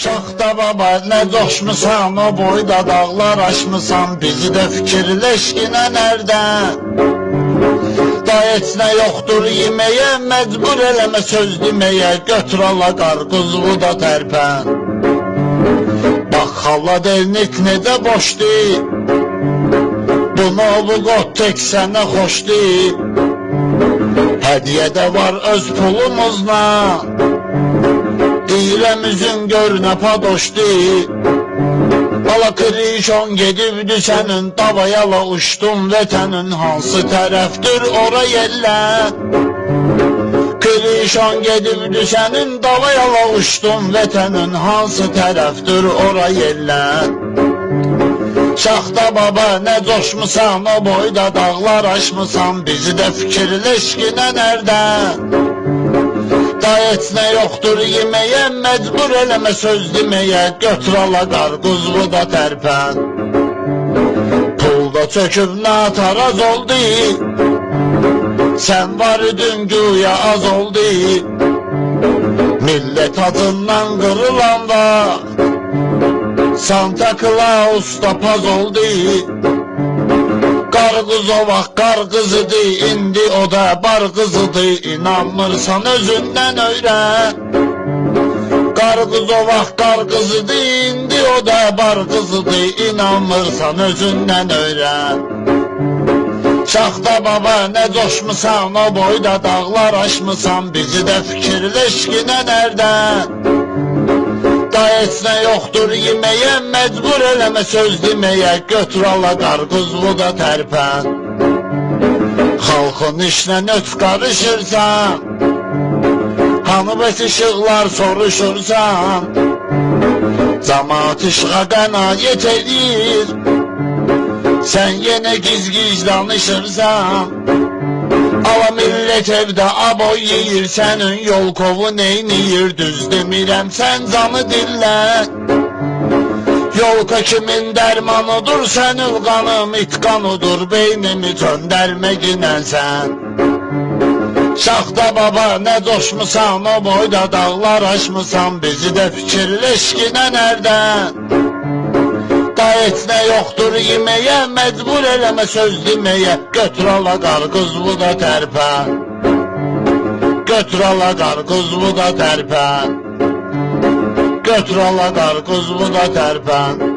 Şaxta baba nə coşmusan, o boyda dağlar aşmısan, bizi də fikirləşkinə nərdən? Da heç nə yoxdur yeməyə, məcbur eləmə söz deməyə, götür ala qarqızı da tərpən. Bax xalla delnik necə boşdur, bunu bu qot tek sənə xoşdur. Hədiyə də var öz pulumuzla, deyirəm üzün gör nə padoşdur. Bala krişon gedibdi sənin, davayala uçdun vətənin, hansı tərəfdir ora yellə? Krişon gedibdi sənin, davayala uçdun vətənin, hansı tərəfdir ora yellə? Şaxta baba nə coşmusan, o boyda dağlar aşmısan, bizi də fikirləşkinə nərdən? Da heç nə yoxdur yeməyə, məcbur eləmə söz deməyə, götür ala qarqızı da tərpən. Pulda çöküb nataraz oldu, sən var idin güya az oldu. Millət acından qırılan var, Santa Claus da paz oldu. Qarqız o vaxt qarqızıdır, indi o da bar qızıdır, inanmırsan özündən öyrə. Qarqız o vaxt qarqızıdır, indi o da bar qızıdır, inanmırsan özündən öyrə. Şaxta baba nə coşmusan, o boyda dağlar aşmısan, bizi də fikirləşkinə nərdən? Da heç nə yoxdur yeməyə, məcbur eləmə söz deməyə, götür ala qarqızı da tərpən. Xalqın işlə nöt qarışırsan, hanı bəs işıqlar soruşursan, cəmaat işığa qənaət edir, sən yenə giz-giz danışırsan. Ala millət evdə aboy yeyir, sənin yol kovu neyniyir, düz demirəm sən canı dillə. Yolka kimin dərmanıdır, sənin qanım it qanudur, beynimi töndərməginən sən. Şaxta baba nə coşmusan, o boyda dağlar aşmısan, bizi də fikirləşkinə nərdən? Da heç nə yoxdur yeməyə, məcbur eləmə söz deməyə, götür ala qarqızı da tərpən. Götür ala qarqızı da tərpən. Götür ala qarqızı da tərpən.